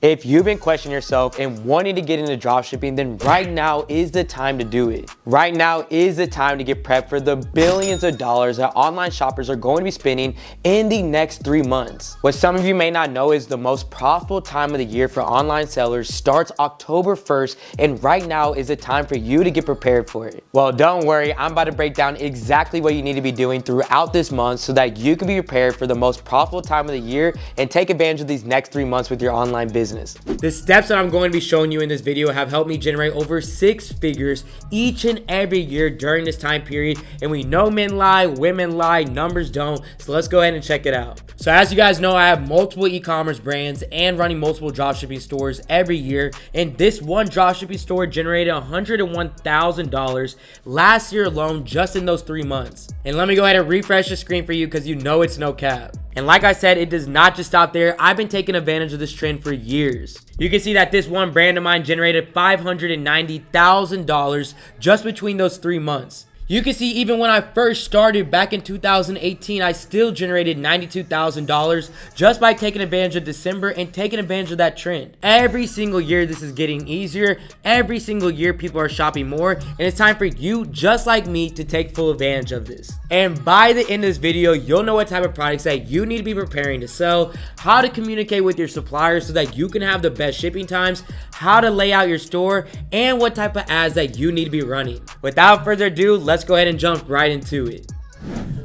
If you've been questioning yourself and wanting to get into dropshipping, then right now is the time to do it. Right now is the time to get prepped for the billions of dollars that online shoppers are going to be spending in the next 3 months. What some of you may not know is the most profitable time of the year for online sellers starts October 1st, and right now is the time for you to get prepared for it. Well, don't worry, I'm about to break down exactly what you need to be doing throughout this month so that you can be prepared for the most profitable time of the year and take advantage of these next 3 months with your online business. The steps that I'm going to be showing you in this video have helped me generate over 6 figures each and every year during this time period. And we know men lie, women lie, numbers don't. So let's go ahead and check it out. So as you guys know, I have multiple e-commerce brands and running multiple dropshipping stores every year. And this one dropshipping store generated $101,000 last year alone, just in those 3 months. And let me go ahead and refresh the screen for you because you know it's no cap. And like I said, it does not just stop there. I've been taking advantage of this trend for years. You can see that this one brand of mine generated $590,000 just between those 3 months. You can see even when I first started back in 2018, I still generated $92,000 just by taking advantage of December and taking advantage of that trend. Every single year, this is getting easier. Every single year, people are shopping more, and it's time for you, just like me, to take full advantage of this. And by the end of this video, you'll know what type of products that you need to be preparing to sell, how to communicate with your suppliers so that you can have the best shipping times, how to lay out your store, and what type of ads that you need to be running. Without further ado, let's go ahead and jump right into it.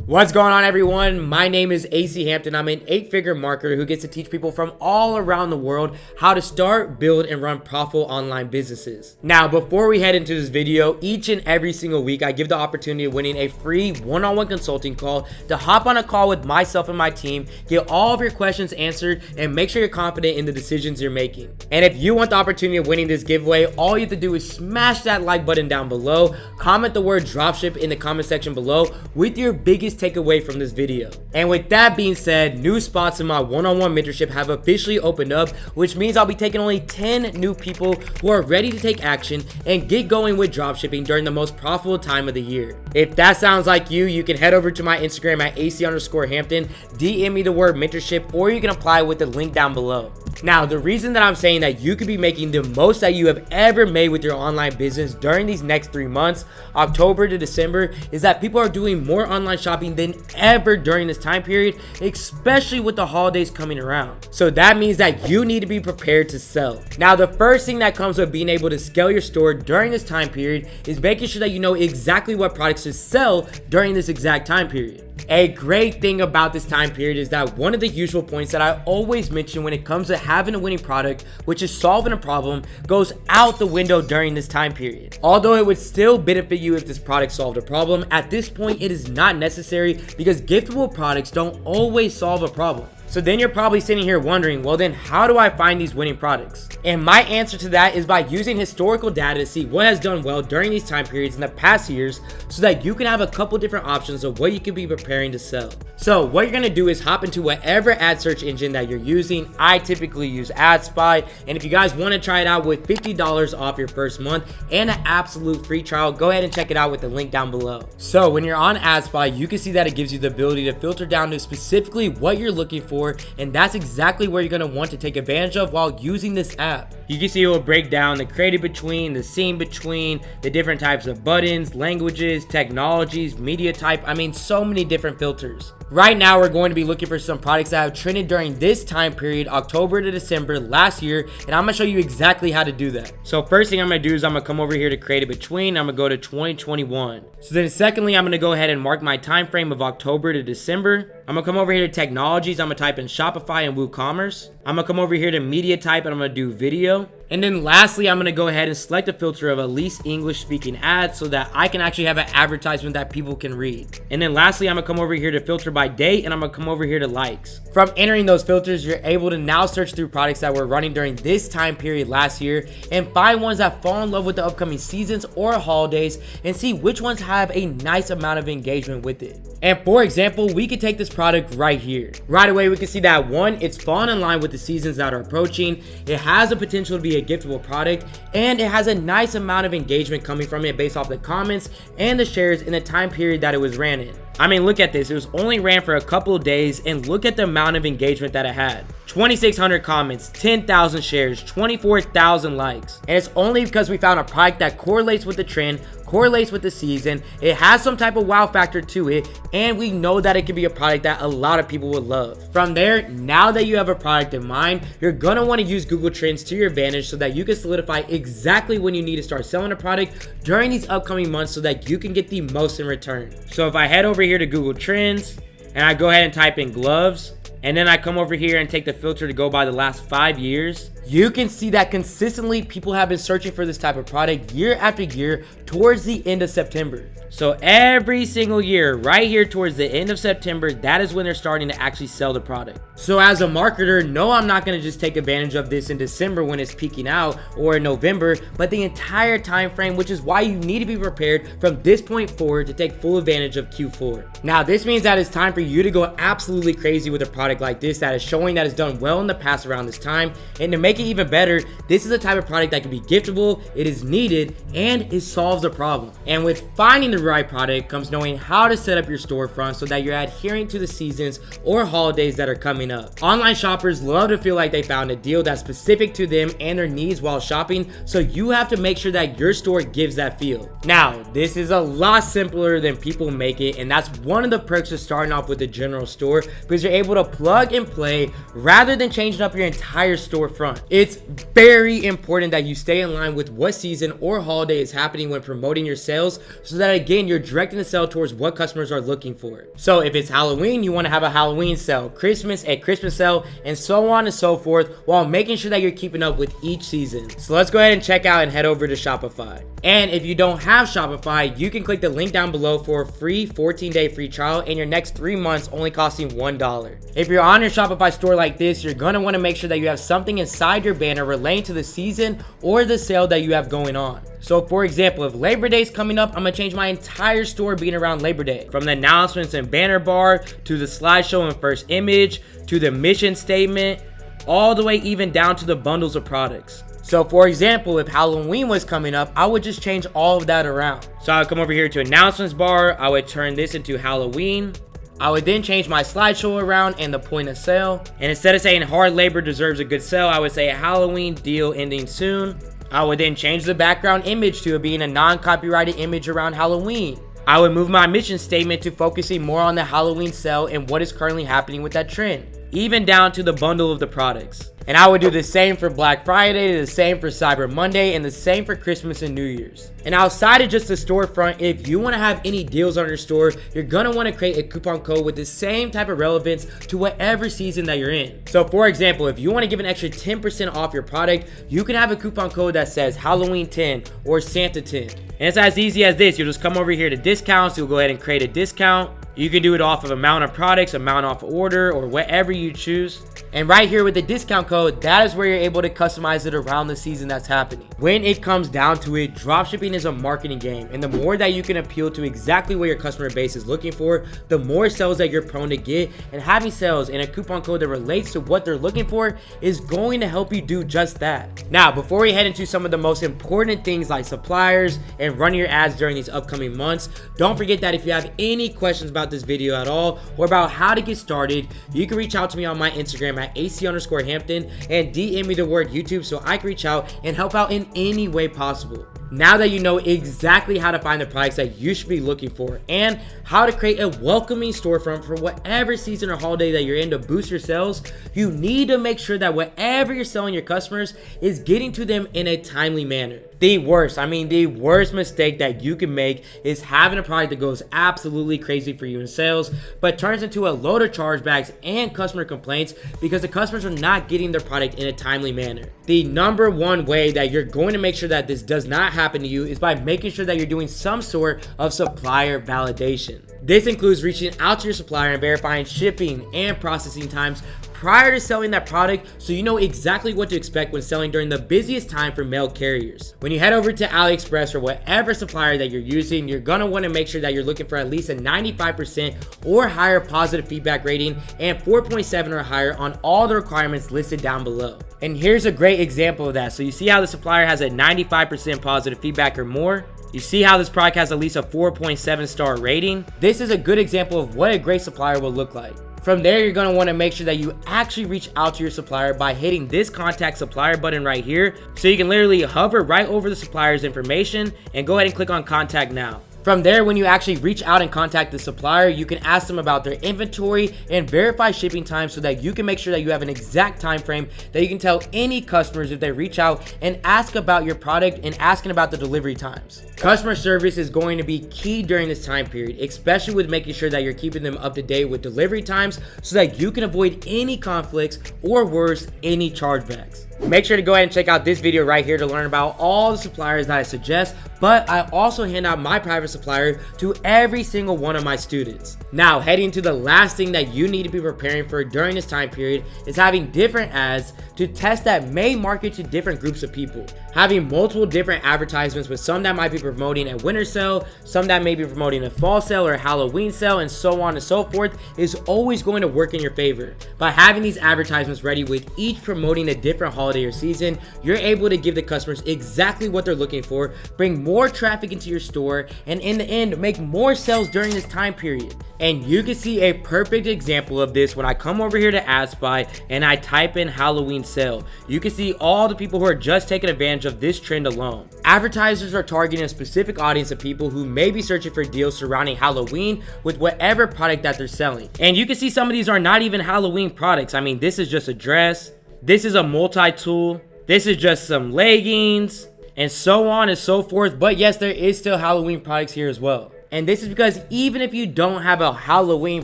What's going on, everyone? My name is AC Hampton. I'm an 8-figure marketer who gets to teach people from all around the world how to start, build, and run profitable online businesses. Now, before we head into this video, each and every single week, I give the opportunity of winning a free one-on-one consulting call to hop on a call with myself and my team, get all of your questions answered, and make sure you're confident in the decisions you're making. And if you want the opportunity of winning this giveaway, all you have to do is smash that like button down below, comment the word dropship in the comment section below with your biggest takeaway from this video. And with that being said, new spots in my one-on-one mentorship have officially opened up, which means I'll be taking only 10 new people who are ready to take action and get going with dropshipping during the most profitable time of the year. If that sounds like you, you can head over to my Instagram at AC_Hampton, DM me the word mentorship, or you can apply with the link down below. Now, the reason that I'm saying that you could be making the most that you have ever made with your online business during these next 3 months, October to December, is that people are doing more online shopping than ever during this time period, especially with the holidays coming around. So that means that you need to be prepared to sell. Now, the first thing that comes with being able to scale your store during this time period is making sure that you know exactly what products to sell during this exact time period. A great thing about this time period is that one of the usual points that I always mention when it comes to having a winning product, which is solving a problem, goes out the window during this time period. Although it would still benefit you if this product solved a problem, at this point it is not necessary because giftable products don't always solve a problem. So then you're probably sitting here wondering, well then how do I find these winning products? And my answer to that is by using historical data to see what has done well during these time periods in the past years so that you can have a couple different options of what you could be preparing to sell. So what you're gonna do is hop into whatever ad search engine that you're using. I typically use AdSpy, and if you guys wanna try it out with $50 off your first month and an absolute free trial, go ahead and check it out with the link down below. So when you're on AdSpy, you can see that it gives you the ability to filter down to specifically what you're looking for, and that's exactly where you're going to want to take advantage of while using this app. You can see it will break down the created between, the scene between, the different types of buttons, languages, technologies, media type. I mean, so many different filters. Right now, we're going to be looking for some products that have trended during this time period, October to December last year, and I'm going to show you exactly how to do that. So first thing I'm going to do is I'm going to come over here to created between. I'm going to go to 2021. So then secondly, I'm going to go ahead and mark my time frame of October to December. I'm going to come over here to technologies. I'm going to type in Shopify and WooCommerce. I'm going to come over here to media type and I'm going to do video. And then lastly, I'm going to go ahead and select a filter of at least English speaking ads so that I can actually have an advertisement that people can read. And then lastly, I'm going to come over here to filter by date and I'm going to come over here to likes. From entering those filters, you're able to now search through products that were running during this time period last year and find ones that fall in love with the upcoming seasons or holidays and see which ones have a nice amount of engagement with it. And for example, we could take this product right here. Right away, we can see that one, it's falling in line with the seasons that are approaching. It has the potential to be a giftable product, and it has a nice amount of engagement coming from it based off the comments and the shares in the time period that it was ran in. I mean, look at this. It was only ran for a couple of days, and look at the amount of engagement that it had. 2,600 comments, 10,000 shares, 24,000 likes. And it's only because we found a product that correlates with the trend, correlates with the season, it has some type of wow factor to it, and we know that it can be a product that a lot of people would love. From there, now that you have a product in mind, you're gonna want to use Google Trends to your advantage so that you can solidify exactly when you need to start selling a product during these upcoming months so that you can get the most in return. So if I head over here to Google Trends and I go ahead and type in gloves, and then I come over here and take the filter to go by the last 5 years, you can see that consistently people have been searching for this type of product year after year towards the end of September. So every single year, right here towards the end of September, that is when they're starting to actually sell the product. So as a marketer, no, I'm not going to just take advantage of this in December when it's peaking out, or in November, but the entire time frame, which is why you need to be prepared from this point forward to take full advantage of Q4. Now, this means that it's time for you to go absolutely crazy with a product like this that is showing that it's done well in the past around this time. And to make it even better, this is a type of product that can be giftable, it is needed, and it solves a problem. And with finding the right product comes knowing how to set up your storefront so that you're adhering to the seasons or holidays that are coming up. Online shoppers love to feel like they found a deal that's specific to them and their needs while shopping, so you have to make sure that your store gives that feel. Now, this is a lot simpler than people make it, and that's one of the perks of starting off with a general store, because you're able to plug and play rather than changing up your entire storefront. It's very important that you stay in line with what season or holiday is happening when promoting your sales, so that again, you're directing the sale towards what customers are looking for. So if it's Halloween, you want to have a Halloween sale, Christmas, a Christmas sale, and so on and so forth, while making sure that you're keeping up with each season. So let's go ahead and check out and head over to Shopify. And if you don't have Shopify, you can click the link down below for a free 14-day free trial and your next 3 months only costing $1. If you're on your Shopify store like this, you're going to want to make sure that you have something inside your banner relating to the season or the sale that you have going on. So for example, if Labor Day is coming up, I'm going to change my entire store being around Labor Day. From the announcements and banner bar, to the slideshow and first image, to the mission statement, all the way even down to the bundles of products. So for example, if Halloween was coming up, I would just change all of that around. So I would come over here to announcements bar, I would turn this into Halloween. I would then change my slideshow around and the point of sale. And instead of saying hard labor deserves a good sale, I would say Halloween deal ending soon. I would then change the background image to it being a non-copyrighted image around Halloween. I would move my mission statement to focusing more on the Halloween sale and what is currently happening with that trend, even down to the bundle of the products. And I would do the same for Black Friday, the same for Cyber Monday, and the same for Christmas and New Year's. And outside of just the storefront, if you want to have any deals on your store, you're going to want to create a coupon code with the same type of relevance to whatever season that you're in. So for example, if you want to give an extra 10% off your product, you can have a coupon code that says Halloween 10 or Santa 10. And it's as easy as this. You'll just come over here to discounts, you'll go ahead and create a discount. You can do it off of amount of products, amount off order, or whatever you choose. And right here with the discount code, that is where you're able to customize it around the season that's happening. When it comes down to it, dropshipping is a marketing game. And the more that you can appeal to exactly what your customer base is looking for, the more sales that you're prone to get. And having sales and a coupon code that relates to what they're looking for is going to help you do just that. Now, before we head into some of the most important things like suppliers and running your ads during these upcoming months, don't forget that if you have any questions about this video at all or about how to get started, you can reach out to me on my Instagram at AC_Hampton and DM me the word YouTube so I can reach out and help out in any way possible. Now that you know exactly how to find the products that you should be looking for and how to create a welcoming storefront for whatever season or holiday that you're in to boost your sales, you need to make sure that whatever you're selling your customers is getting to them in a timely manner. The worst mistake that you can make is having a product that goes absolutely crazy for you in sales, but turns into a load of chargebacks and customer complaints because the customers are not getting their product in a timely manner. The number one way that you're going to make sure that this does not happen to you is by making sure that you're doing some sort of supplier validation. This includes reaching out to your supplier and verifying shipping and processing times prior to selling that product so you know exactly what to expect when selling during the busiest time for mail carriers. When you head over to AliExpress or whatever supplier that you're using, you're gonna want to make sure that you're looking for at least a 95% or higher positive feedback rating and 4.7 or higher on all the requirements listed down below. And here's a great example of that. So you see how the supplier has a 95% positive feedback or more? You see how this product has at least a 4.7 star rating? This is a good example of what a great supplier will look like. From there, you're going to want to make sure that you actually reach out to your supplier by hitting this contact supplier button right here. So you can literally hover right over the supplier's information and go ahead and click on contact now. From there, when you actually reach out and contact the supplier, you can ask them about their inventory and verify shipping time so that you can make sure that you have an exact time frame that you can tell any customers if they reach out and ask about your product and asking about the delivery times. Customer service is going to be key during this time period, especially with making sure that you're keeping them up to date with delivery times so that you can avoid any conflicts or worse, any chargebacks. Make sure to go ahead and check out this video right here to learn about all the suppliers that I suggest, but I also hand out my private supplier to every single one of my students. Now, heading to the last thing that you need to be preparing for during this time period is having different ads to test that may market to different groups of people. Having multiple different advertisements with some that might be promoting a winter sale, some that may be promoting a fall sale or a Halloween sale, and so on and so forth is always going to work in your favor. By having these advertisements ready with each promoting a different holiday or season, you're able to give the customers exactly what they're looking for, bring more traffic into your store, and in the end, make more sales during this time period. And you can see a perfect example of this when I come over here to AdSpy and I type in Halloween sale. You can see all the people who are just taking advantage of this trend alone. Advertisers are targeting a specific audience of people who may be searching for deals surrounding Halloween with whatever product that they're selling. And you can see some of these are not even Halloween products. I mean, this is just a dress. This is a multi-tool. This is just some leggings and so on and so forth. But yes, there is still Halloween products here as well. And this is because even if you don't have a Halloween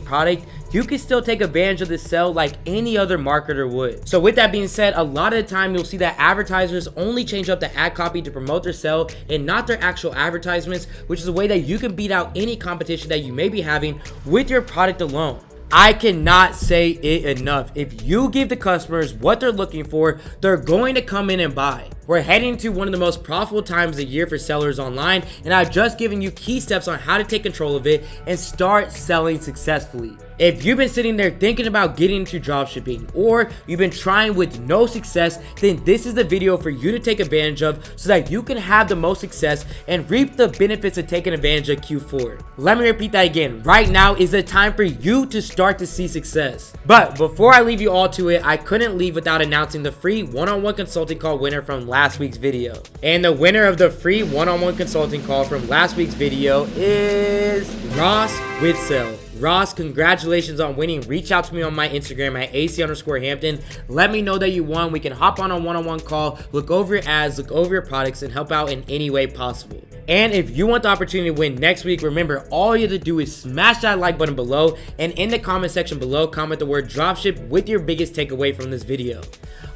product, you can still take advantage of this sale like any other marketer would. So with that being said, a lot of the time you'll see that advertisers only change up the ad copy to promote their sale and not their actual advertisements, which is a way that you can beat out any competition that you may be having with your product alone. I cannot say it enough. If you give the customers what they're looking for, they're going to come in and buy. We're heading to one of the most profitable times of the year for sellers online, and I've just given you key steps on how to take control of it and start selling successfully. If you've been sitting there thinking about getting into dropshipping, or you've been trying with no success, then this is the video for you to take advantage of so that you can have the most success and reap the benefits of taking advantage of Q4. Let me repeat that again. Right now is the time for you to start to see success. But before I leave you all to it, I couldn't leave without announcing the free one-on-one consulting call winner from last week's video. And the winner of the free one-on-one consulting call from last week's video is Ross Witzel. Ross, congratulations on winning. Reach out to me on my Instagram at AC_Hampton. Let me know that you won. We can hop on a one-on-one call, look over your ads, look over your products, and help out in any way possible. And if you want the opportunity to win next week, remember, all you have to do is smash that like button below, and in the comment section below, comment the word dropship with your biggest takeaway from this video.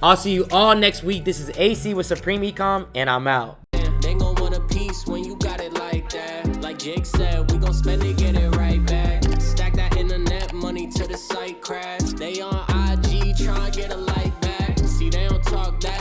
I'll see you all next week. This is AC with Supreme Ecom, and I'm out. They gon' want a piece when you got it like that. Like Jake said, we gon' spend it, get it right back. Stack that internet money till the site crash. They on IG tryna get a like back. See, they don't talk that